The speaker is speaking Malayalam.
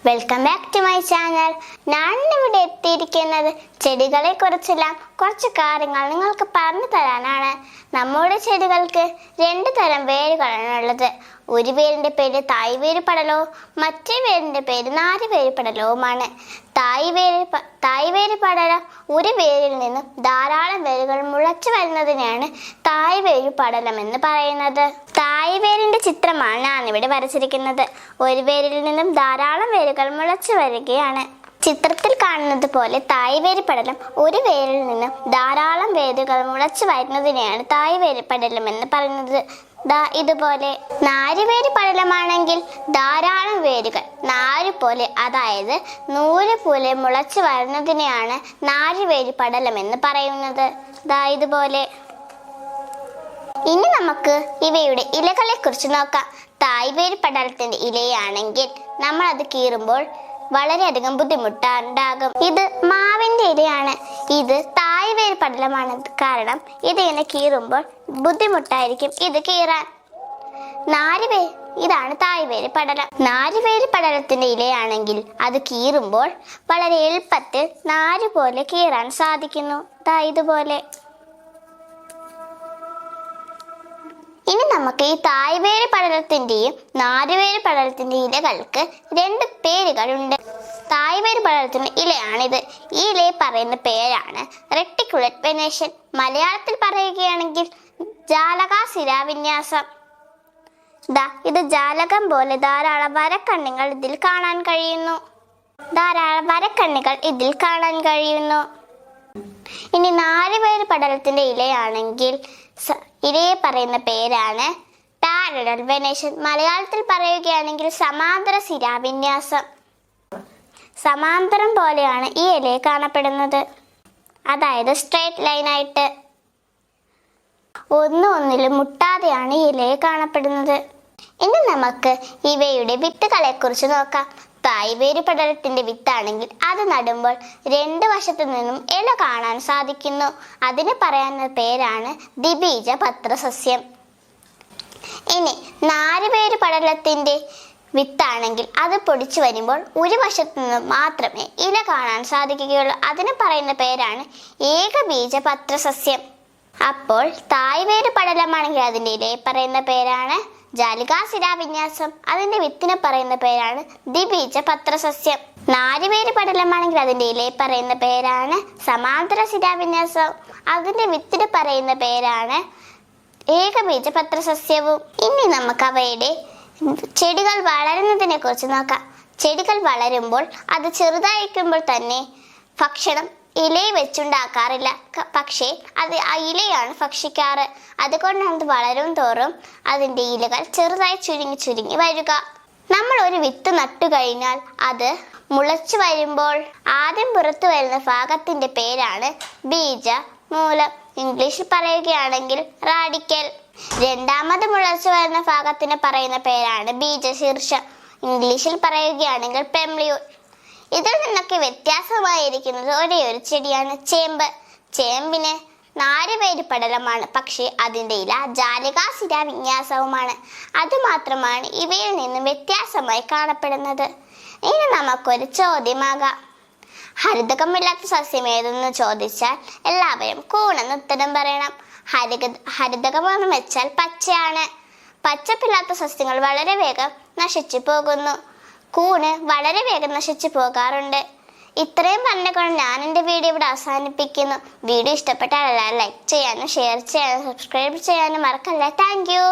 Welcome back to my channel. ഞാൻ ഇവിടെ എത്തിയിരിക്കുന്നത് ചെടികളെ കുറിച്ചെല്ലാം കുറച്ച് കാര്യങ്ങൾ നിങ്ങൾക്ക് പറഞ്ഞു തരാനാണ്. നമ്മുടെ ചെടികൾക്ക് രണ്ട് തരം വേരുകളാണ് ഉള്ളത്. ഒരു വേരിൻ്റെ പേര് തായ് വേര് പടലവും മറ്റേ വേരിൻ്റെ പേര് നാര് വേര് പടലവുമാണ്. തായ് വേര് പടലം ഒരു വേരിൽ നിന്നും ധാരാളം വേരുകൾ മുളച്ചു വരുന്നതിനെയാണ് തായ് വേര് പടലം എന്ന് പറയുന്നത്. തായ് വേരിൻ്റെ ചിത്രമാണ് ഞാനിവിടെ വരച്ചിരിക്കുന്നത്. ഒരു വേരിൽ നിന്നും ധാരാളം വേരുകൾ മുളച്ചു വരികയാണ്. ചിത്രത്തിൽ കാണുന്നത് പോലെ തായ് വേര് പടലം ഒരു വേരിൽ നിന്നും ധാരാളം വേരുകൾ മുളച്ചു വരുന്നതിനെയാണ് തായ് വേര് പടലം എന്ന് പറയുന്നത്. ഇതുപോലെ നാരുവേര് പടലമാണെങ്കിൽ ധാരാളം വേരുകൾ നാര് പോലെ, അതായത് നൂല് പോലെ മുളച്ചു വരുന്നതിനെയാണ് നാരുവേര് പടലം എന്ന് പറയുന്നത്. ഇതുപോലെ. ഇനി നമുക്ക് ഇവയുടെ ഇലകളെ കുറിച്ച് നോക്കാം. തായ് വേര് പടലത്തിന്റെ ഇലയാണെങ്കിൽ നമ്മൾ അത് കീറുമ്പോൾ വളരെയധികം ബുദ്ധിമുട്ടുണ്ടാകും. ഇത് മാവിന്റെ ഇലയാണ്. ഇത് തായ് വേര് പടലമാണ്. കാരണം ഇതിങ്ങനെ കീറുമ്പോൾ ബുദ്ധിമുട്ടായിരിക്കും ഇത് കീറാൻ. ഇതാണ് തായ് വേര് പടലം. നാരുവേര് പടലത്തിന്റെ ഇലയാണെങ്കിൽ അത് കീറുമ്പോൾ വളരെ എളുപ്പത്തിൽ നാര് പോലെ കീറാൻ സാധിക്കുന്നു. ഇതുപോലെ. ഇനി നമുക്ക് ഈ തായ് വേര് പടലത്തിന്റെയും നാരുവേര് പടലത്തിന്റെയും ഇലകൾക്ക് രണ്ട് പേരുകളുണ്ട്. തായ് വേര് പടലത്തിന്റെ ഇലയാണിത്. ഈ ഇലയെ പറയുന്ന പേരാണ് റെട്ടിക്കുലറ്റ് വെനേഷൻ. മലയാളത്തിൽ പറയുകയാണെങ്കിൽ ജാലക ശിലാവിന്യാസം. ഇത് ജാലകം പോലെ ധാരാളം വരക്കണ്ണികൾ ഇതിൽ കാണാൻ കഴിയുന്നു. ഇനി നാരുവേര് പടലത്തിന്റെ ഇലയാണെങ്കിൽ ഇലയെ പറയുന്ന പേരാണ് പാരലൽ വെനേഷൻ. മലയാളത്തിൽ പറയുകയാണെങ്കിൽ സമാന്തര ശിലാവിന്യാസം. സമാന്തരം പോലെയാണ് ഈ ഇലയെ കാണപ്പെടുന്നത്, അതായത് സ്ട്രേറ്റ് ലൈനായിട്ട് ഒന്നിലും മുട്ടാതെയാണ് ഈ ഇലയെ കാണപ്പെടുന്നത്. ഇനി നമുക്ക് ഇവയുടെ വിത്തുകളെ കുറിച്ച് നോക്കാം. തായ് വേര് പടലത്തിന്റെ വിത്താണെങ്കിൽ അത് നടുമ്പോൾ രണ്ട് വശത്തു നിന്നും ഇല കാണാൻ സാധിക്കുന്നു. അതിന് പറയുന്ന പേരാണ് ദ്വിബീജപത്ര സസ്യം. ഇനി നാരുവേര് പടലത്തിന്റെ വിത്താണെങ്കിൽ അത് പൊടിച്ചു വരുമ്പോൾ ഒരു വശത്തു നിന്നും മാത്രമേ ഇല കാണാൻ സാധിക്കുകയുള്ളൂ. അതിന് പറയുന്ന പേരാണ് ഏകബീജപത്ര സസ്യം. അപ്പോൾ തായ് വേര് പടലമാണെങ്കിൽ അതിൻ്റെ ഇലയെ പറയുന്ന പേരാണ് ജാലികാ ശിലാവിന്യാസം. അതിന്റെ വിത്തിന് പറയുന്ന പേരാണ് ദ്വിബീജപത്ര സസ്യം. നാരുവേര് പടലമാണെങ്കിൽ അതിന്റെ ഇലയെ പറയുന്ന പേരാണ് സമാന്തര ശിലാവിന്യാസം. അതിന്റെ വിത്തിന് പറയുന്ന പേരാണ് ഏകബീജപത്ര സസ്യവും. ഇനി നമുക്ക് അവയുടെ ചെടികൾ വളരുന്നതിനെ കുറിച്ച് നോക്കാം. ചെടികൾ വളരുമ്പോൾ അത് ചെറുതായിരിക്കുമ്പോൾ തന്നെ ഭക്ഷണം ഇലയെ വെച്ചുണ്ടാക്കാറില്ല, പക്ഷേ അത് ആ ഇലയാണ് ഭക്ഷിക്കാറ്. അതുകൊണ്ടാണ് അത് വളരും തോറും അതിൻ്റെ ഇലകൾ ചെറുതായി ചുരുങ്ങി വരിക. നമ്മൾ ഒരു വിത്ത് നട്ടു കഴിഞ്ഞാൽ അത് മുളച്ചു വരുമ്പോൾ ആദ്യം പുറത്തു വരുന്ന ഭാഗത്തിന്റെ പേരാണ് ബീജമൂലം. ഇംഗ്ലീഷിൽ പറയുകയാണെങ്കിൽ റാഡിക്കൽ. രണ്ടാമത് മുളച്ചു വരുന്ന ഭാഗത്തിന് പറയുന്ന പേരാണ് ബീജശീർഷം. ഇംഗ്ലീഷിൽ പറയുകയാണെങ്കിൽ പെംബ്ലിയൂൾ. ഇതിൽ നിന്നൊക്കെ വ്യത്യാസമായിരിക്കുന്നത് ഒരേ ഒരു ചെടിയാണ് ചേമ്പ്. ചേമ്പിന് നാരുവേര് പടലമാണ്, പക്ഷേ അതിൻ്റെ ഇല ജാലികാ ശിലാവിന്യാസവുമാണ്. അതുമാത്രമാണ് ഇവയിൽ നിന്നും വ്യത്യാസമായി കാണപ്പെടുന്നത്. ഇനി നമുക്കൊരു ചോദ്യമാകാം. ഹരിതകമില്ലാത്ത സസ്യം ഏതെന്ന് ചോദിച്ചാൽ എല്ലാവരും കൂണെന്ന് ഉത്തരം പറയണം. ഹരിതകമെന്ന് വെച്ചാൽ പച്ചയാണ്. പച്ചപ്പില്ലാത്ത സസ്യങ്ങൾ വളരെ വേഗം നശിച്ചു പോകുന്നു. കൂണ് വളരെ വേഗം നശിച്ചു പോകാറുണ്ട്. ഇത്രയും പറഞ്ഞുകൊണ്ട് ഞാൻ എൻ്റെ വീഡിയോ ഇവിടെ അവസാനിപ്പിക്കുന്നു. വീഡിയോ ഇഷ്ടപ്പെട്ടാൽ എല്ലാവരും ലൈക്ക് ചെയ്യാനും ഷെയർ ചെയ്യാനും സബ്സ്ക്രൈബ് ചെയ്യാനും മറക്കല്ല. Thank you.